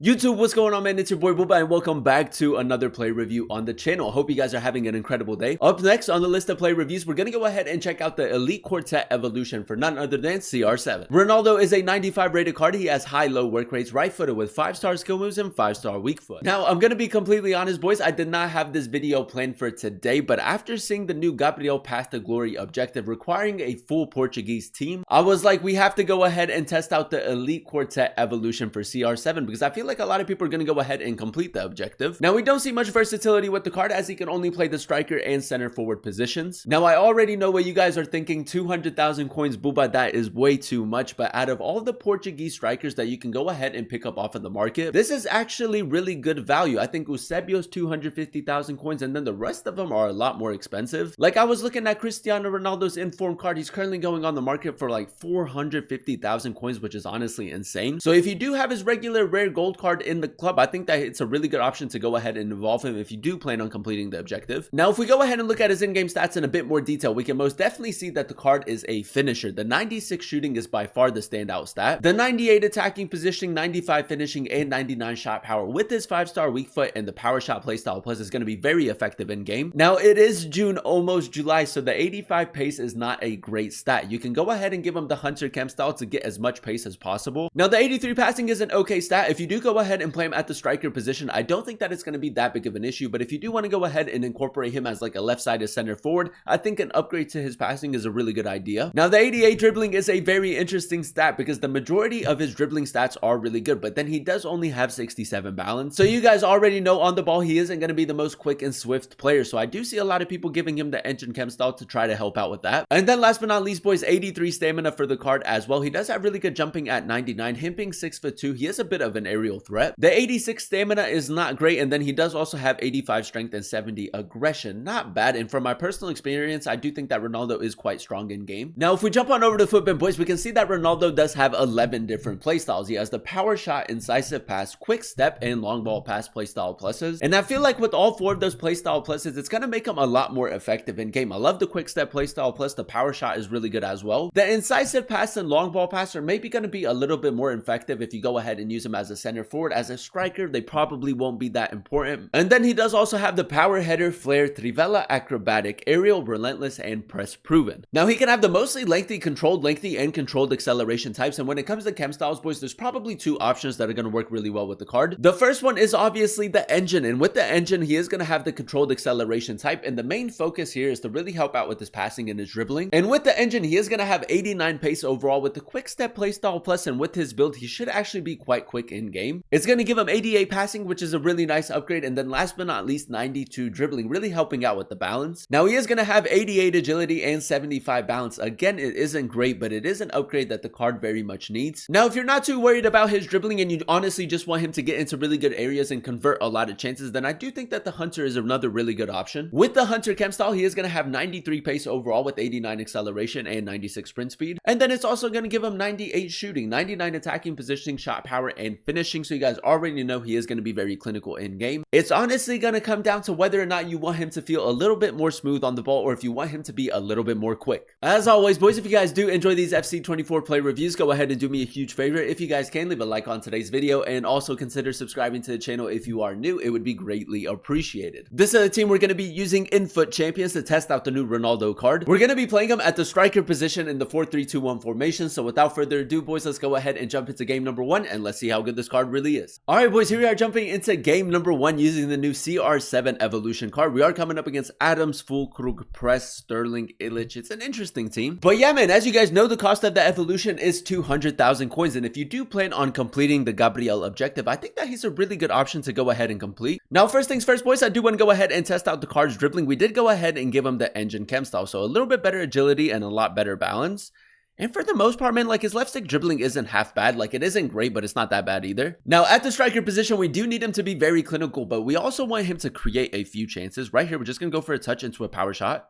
YouTube, what's going on, man? It's your boy Booba and welcome back to another play review on the channel. Hope you guys are having an incredible day. Up next on the list of play reviews, we're gonna go ahead and check out the Elite Quartet Evolution for none other than CR7. Ronaldo is a 95 rated card. He has high-low work rates, right-footed with 5-star skill moves and 5-star weak foot. Now, I'm gonna be completely honest, boys. I did not have this video planned for today, but after seeing the new Gabriel Path to Glory objective requiring a full Portuguese team, I was like, we have to go ahead and test out the Elite Quartet Evolution for CR7 because I feel like a lot of people are going to go ahead and complete the objective. Now, we don't see much versatility with the card as he can only play the striker and center forward positions. Now, I already know what you guys are thinking. 200,000 coins, Booba, that is way too much. But out of all the Portuguese strikers that you can go ahead and pick up off of the market, this is actually really good value. I think Eusebio's 250,000 coins, and then the rest of them are a lot more expensive. Like, I was looking at Cristiano Ronaldo's informed card. He's currently going on the market for like 450,000 coins, which is honestly insane. So if you do have his regular rare gold card in the club, I think that it's a really good option to go ahead and involve him if you do plan on completing the objective. Now, if we go ahead and look at his in-game stats in a bit more detail, we can most definitely see that the card is a finisher. The 96 shooting is by far the standout stat. The 98 attacking positioning, 95 finishing, and 99 shot power with his 5-star weak foot and the power shot playstyle plus is going to be very effective in game. Now, it is June, almost July, so the 85 pace is not a great stat. You can go ahead and give him the Hunter Chem Style to get as much pace as possible. Now, the 83 passing is an okay stat. If you do go ahead and play him at the striker position, I don't think that it's going to be that big of an issue, but if you do want to go ahead and incorporate him as like a left-sided center forward, I think an upgrade to his passing is a really good idea. Now, the 88 dribbling is a very interesting stat because the majority of his dribbling stats are really good, but then he does only have 67 balance. So you guys already know on the ball, he isn't going to be the most quick and swift player. So I do see a lot of people giving him the engine chem style to try to help out with that. And then last but not least, boys, 83 stamina for the card as well. He does have really good jumping at 99, him being 6'2", he is a bit of an aerial threat. The 86 stamina is not great, and then he does also have 85 strength and 70 aggression. Not bad, and from my personal experience, I do think that Ronaldo is quite strong in game. Now, if we jump on over to Footbin, boys, we can see that Ronaldo does have 11 different playstyles. He has the power shot, incisive pass, quick step, and long ball pass playstyle pluses. And I feel like with all 4 of those playstyle pluses, it's going to make him a lot more effective in game. I love the quick step playstyle plus. The power shot is really good as well. The incisive pass and long ball pass are maybe going to be a little bit more effective if you go ahead and use him as a center forward. As a striker, they probably won't be that important. And then he does also have the power header, flare, trivela, acrobatic, aerial, relentless, and press proven. Now, he can have the mostly lengthy, and controlled acceleration types. And when it comes to chem styles, boys, there's probably 2 options that are going to work really well with the card. The first one is obviously the engine. And with the engine, he is going to have the controlled acceleration type. And the main focus here is to really help out with his passing and his dribbling. And with the engine, he is going to have 89 pace overall with the quick step playstyle plus. And with his build, he should actually be quite quick in game. It's going to give him 88 passing, which is a really nice upgrade. And then last but not least, 92 dribbling, really helping out with the balance. Now, he is going to have 88 agility and 75 balance. Again, it isn't great, but it is an upgrade that the card very much needs. Now, if you're not too worried about his dribbling and you honestly just want him to get into really good areas and convert a lot of chances, then I do think that the Hunter is another really good option. With the Hunter Chem Style, he is going to have 93 pace overall with 89 acceleration and 96 sprint speed. And then it's also going to give him 98 shooting, 99 attacking positioning, shot power, and finishing. So you guys already know he is going to be very clinical in game. It's honestly going to come down to whether or not you want him to feel a little bit more smooth on the ball or if you want him to be a little bit more quick. As always, boys, if you guys do enjoy these FC24 play reviews, go ahead and do me a huge favor. If you guys can, leave a like on today's video and also consider subscribing to the channel if you are new. It would be greatly appreciated. This is the team we're going to be using in Foot Champions to test out the new Ronaldo card. We're going to be playing him at the striker position in the 4-3-2-1 formation. So without further ado, boys, let's go ahead and jump into game number 1 and let's see how good this card really is. All right, boys, here we are jumping into game number 1 using the new CR7 Evolution card. We are coming up against Adams, Fulkrug, Press, Sterling, Illich. It's an interesting team. But yeah, man, as you guys know, the cost of the Evolution is 200,000 coins. And if you do plan on completing the Gabriel objective, I think that he's a really good option to go ahead and complete. Now, first things first, boys, I do want to go ahead and test out the card's dribbling. We did go ahead and give him the engine chem style, so a little bit better agility and a lot better balance. And for the most part, man, like his left stick dribbling isn't half bad. Like it isn't great, but it's not that bad either. Now at the striker position, we do need him to be very clinical, but we also want him to create a few chances. Right here, we're just going to go for a touch into a power shot.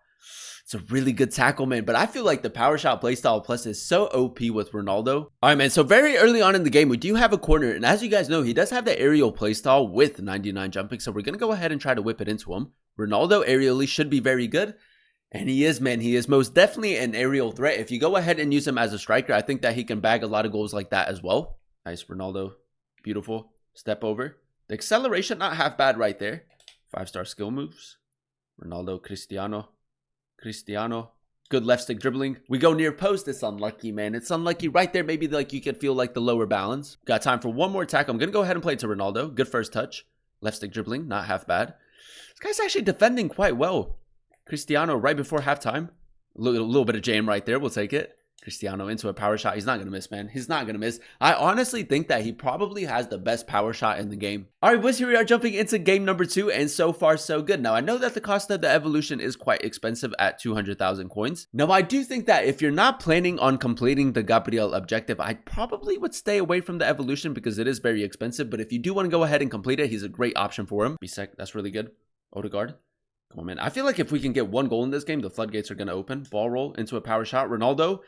It's a really good tackle, man, but I feel like the power shot playstyle plus is so OP with Ronaldo. All right, man, so very early on in the game, we do have a corner, and as you guys know, he does have the aerial playstyle with 99 jumping, so we're going to go ahead and try to whip it into him. Ronaldo aerially should be very good. And he is, man. He is most definitely an aerial threat. If you go ahead and use him as a striker, I think that he can bag a lot of goals like that as well. Nice, Ronaldo. Beautiful. Step over. The acceleration, not half bad right there. 5-star skill moves. Ronaldo, Cristiano. Good left stick dribbling. We go near post. It's unlucky, man. It's unlucky right there. Maybe like you can feel like the lower balance. Got time for one more attack. I'm going to go ahead and play it to Ronaldo. Good first touch. Left stick dribbling, not half bad. This guy's actually defending quite well. Cristiano right before halftime. A little bit of jam right there. We'll take it. Cristiano into a power shot. He's not going to miss, man. He's not going to miss. I honestly think that he probably has the best power shot in the game. All right, boys, here we are jumping into game number 2, and so far, so good. Now, I know that the cost of the evolution is quite expensive at 200,000 coins. Now, I do think that if you're not planning on completing the Gabriel objective, I probably would stay away from the evolution because it is very expensive. But if you do want to go ahead and complete it, he's a great option for him. Bisek, that's really good. Odegaard. Come on, man. I feel like if we can get one goal in this game, the floodgates are going to open. Ball roll into a power shot. Ronaldo.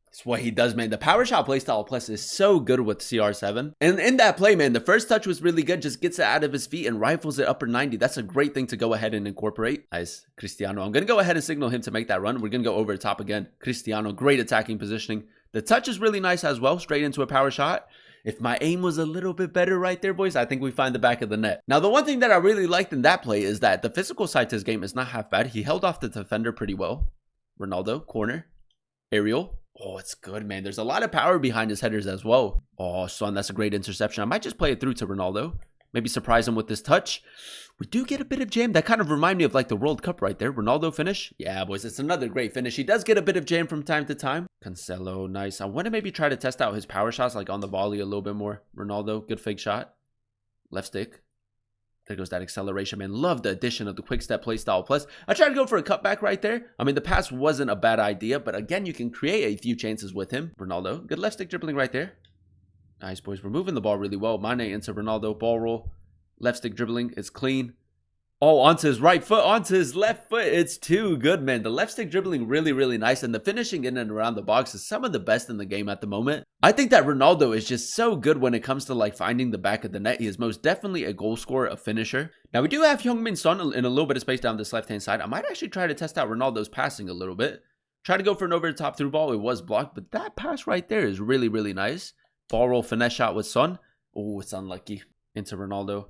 It's what he does, man. The power shot playstyle plus is so good with CR7. And in that play, man, the first touch was really good. Just gets it out of his feet and rifles it upper 90. That's a great thing to go ahead and incorporate. Nice. Cristiano. I'm going to go ahead and signal him to make that run. We're going to go over the top again. Cristiano, great attacking positioning. The touch is really nice as well. Straight into a power shot. If my aim was a little bit better right there, boys, I think we find the back of the net. Now, the one thing that I really liked in that play is that the physical side to his game is not half bad. He held off the defender pretty well. Ronaldo, corner. Aerial. Oh, it's good, man. There's a lot of power behind his headers as well. Oh, son, that's a great interception. I might just play it through to Ronaldo. Maybe surprise him with this touch. We do get a bit of jam. That kind of remind me of like the World Cup right there. Ronaldo finish. Yeah, boys, it's another great finish. He does get a bit of jam from time to time. Cancelo, nice. I want to maybe try to test out his power shots like on the volley a little bit more. Ronaldo, good fake shot. Left stick. There goes that acceleration, man. Love the addition of the quick step playstyle plus. I tried to go for a cutback right there. I mean, the pass wasn't a bad idea, but again, you can create a few chances with him. Ronaldo, good left stick dribbling right there. Nice, boys. We're moving the ball really well. Mane into Ronaldo, ball roll. Left stick dribbling is clean. Oh, onto his right foot, onto his left foot. It's too good, man. The left stick dribbling really, really nice. And the finishing in and around the box is some of the best in the game at the moment. I think that Ronaldo is just so good when it comes to like finding the back of the net. He is most definitely a goal scorer, a finisher. Now, we do have Heung-min Son in a little bit of space down this left-hand side. I might actually try to test out Ronaldo's passing a little bit. Try to go for an over-the-top through ball. It was blocked, but that pass right there is really, really nice. Ball roll finesse shot with Son. Oh, it's unlucky. Into Ronaldo.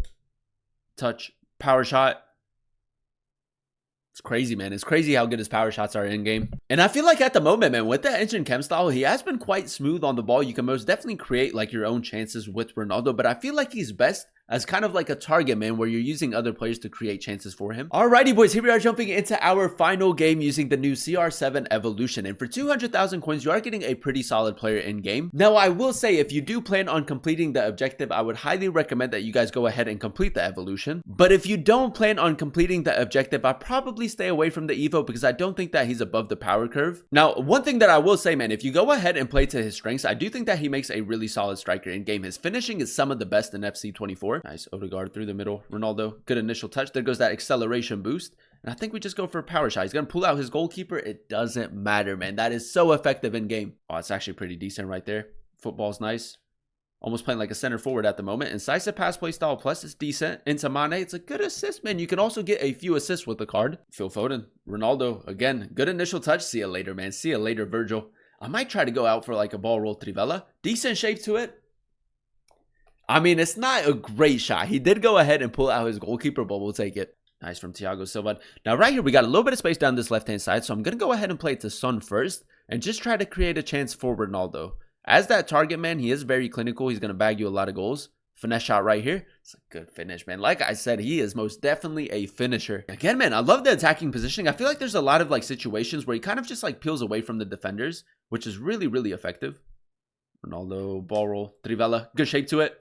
Touch. Power shot. It's crazy, man. It's crazy how good his power shots are in game. And I feel like at the moment, man, with the engine chem style, he has been quite smooth on the ball. You can most definitely create like your own chances with Ronaldo, but I feel like he's best as kind of like a target man where you're using other players to create chances for him. Alrighty, boys, here we are jumping into our final game using the new CR7 Evolution. And for 200,000 coins, you are getting a pretty solid player in game. Now, I will say if you do plan on completing the objective, I would highly recommend that you guys go ahead and complete the evolution. But if you don't plan on completing the objective, I'd probably stay away from the Evo because I don't think that he's above the power curve. Now, one thing that I will say, man, if you go ahead and play to his strengths, I do think that he makes a really solid striker in game. His finishing is some of the best in FC24. Nice. Odegaard through the middle. Ronaldo, good initial touch. There goes that acceleration boost. And I think we just go for a power shot. He's going to pull out his goalkeeper. It doesn't matter, man. That is so effective in game. Oh, it's actually pretty decent right there. Football's nice. Almost playing like a center forward at the moment. Incisive pass play style plus is decent. Into Mane, it's a good assist, man. You can also get a few assists with the card. Phil Foden. Ronaldo, again, good initial touch. See you later, man. See you later, Virgil. I might try to go out for like a ball roll Trivela. Decent shape to it. I mean, it's not a great shot. He did go ahead and pull out his goalkeeper, but we'll take it. Nice from Thiago Silva. Now, right here, we got a little bit of space down this left-hand side, so I'm going to go ahead and play it to Son first and just try to create a chance for Ronaldo. As that target man, he is very clinical. He's going to bag you a lot of goals. Finesse shot right here. It's a good finish, man. Like I said, he is most definitely a finisher. Again, man, I love the attacking positioning. I feel like there's a lot of like situations where he kind of just like peels away from the defenders, which is really, really effective. Ronaldo, ball roll, Trivela. Good shape to it.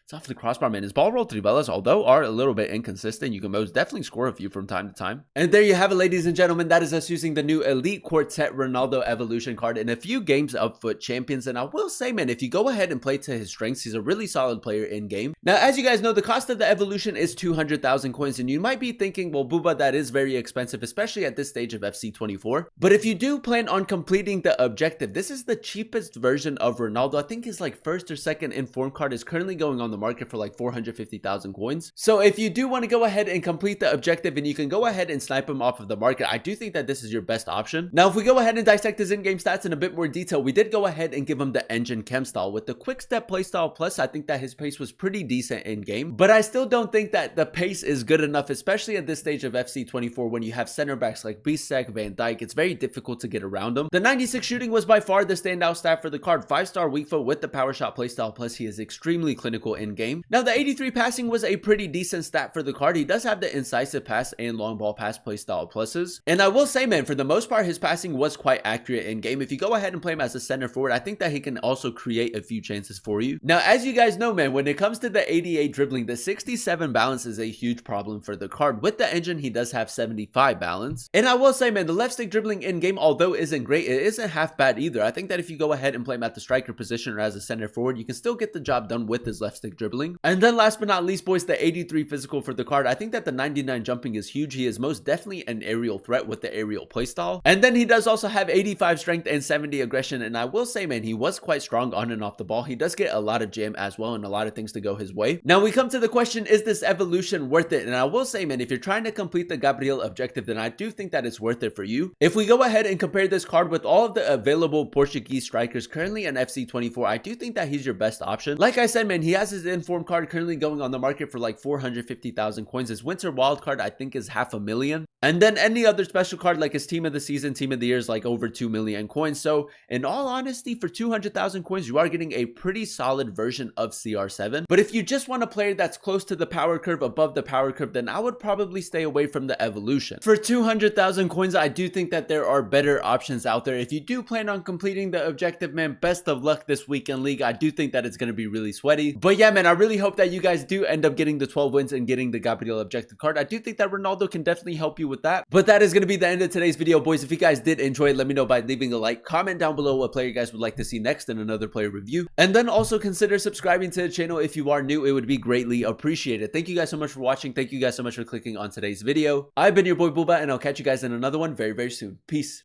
It's off the crossbar, man. His ball roll Trivelas, although are a little bit inconsistent, you can most definitely score a few from time to time. And there you have it, ladies and gentlemen. That is us using the new Elite Quartet Ronaldo Evolution card in a few games of FUT Champions. And I will say, man, if you go ahead and play to his strengths, he's a really solid player in game. Now, as you guys know, the cost of the evolution is 200,000 coins. And you might be thinking, well, Booba, that is very expensive, especially at this stage of FC24. But if you do plan on completing the objective, this is the cheapest version of Ronaldo. I think his like first or second informed card is currently going on the the market for like 450,000 coins. So if you do want to go ahead and complete the objective and you can go ahead and snipe him off of the market, I do think that this is your best option. Now, if we go ahead and dissect his in-game stats in a bit more detail, we did go ahead and give him the engine Chem Style. With the quick step playstyle plus, I think that his pace was pretty decent in game, but I still don't think that the pace is good enough, especially at this stage of FC24 when you have center backs like Bisek, Van Dijk. It's very difficult to get around him. The 96 shooting was by far the standout stat for the card. 5-star weak foot with the power shot playstyle plus, he is extremely clinical in game. Now, the 83 passing was a pretty decent stat for the card. He does have the incisive pass and long ball pass playstyle pluses, and I will say, man, for the most part, his passing was quite accurate in game. If you go ahead and play him as a center forward, I think that he can also create a few chances for you. Now, as you guys know, man, when it comes to the 88 dribbling, the 67 balance is a huge problem for the card. With the engine, he does have 75 balance, and I will say, man, the left stick dribbling in game, although isn't great, it isn't half bad either. I think that if you go ahead and play him at the striker position or as a center forward, you can still get the job done with his left stick dribbling. And then last but not least, boys, the 83 physical for the card. I think that the 99 jumping is huge. He is most definitely an aerial threat with the aerial playstyle, and then he does also have 85 strength and 70 aggression. And I will say, man, he was quite strong on and off the ball. He does get a lot of jam as well and a lot of things to go his way. Now we come to the question, is this evolution worth it? And I will say, man, if you're trying to complete the Gabriel objective, then I do think that it's worth it for you. If we go ahead and compare this card with all of the available Portuguese strikers currently in FC24, I do think that he's your best option. Like I said, man, he has his informed card currently going on the market for like 450,000 coins. His winter wild card, I think, is 500,000. And then any other special card like his team of the season, team of the year is like over 2 million coins. So in all honesty, for 200,000 coins, you are getting a pretty solid version of CR7. But if you just want a player that's close to the power curve, above the power curve, then I would probably stay away from the Evolution. For 200,000 coins, I do think that there are better options out there. If you do plan on completing the objective, man, best of luck this weekend league. I do think that it's going to be really sweaty. But yeah, man, I really hope that you guys do end up getting the 12 wins and getting the Gabriel objective card. I do think that Ronaldo can definitely help you with that. But that is going to be the end of today's video, boys. If you guys did enjoy it, let me know by leaving a like. Comment down below what player you guys would like to see next in another player review. And then also consider subscribing to the channel if you are new. It would be greatly appreciated. Thank you guys so much for watching. Thank you guys so much for clicking on today's video. I've been your boy Booba, and I'll catch you guys in another one very, very soon. Peace.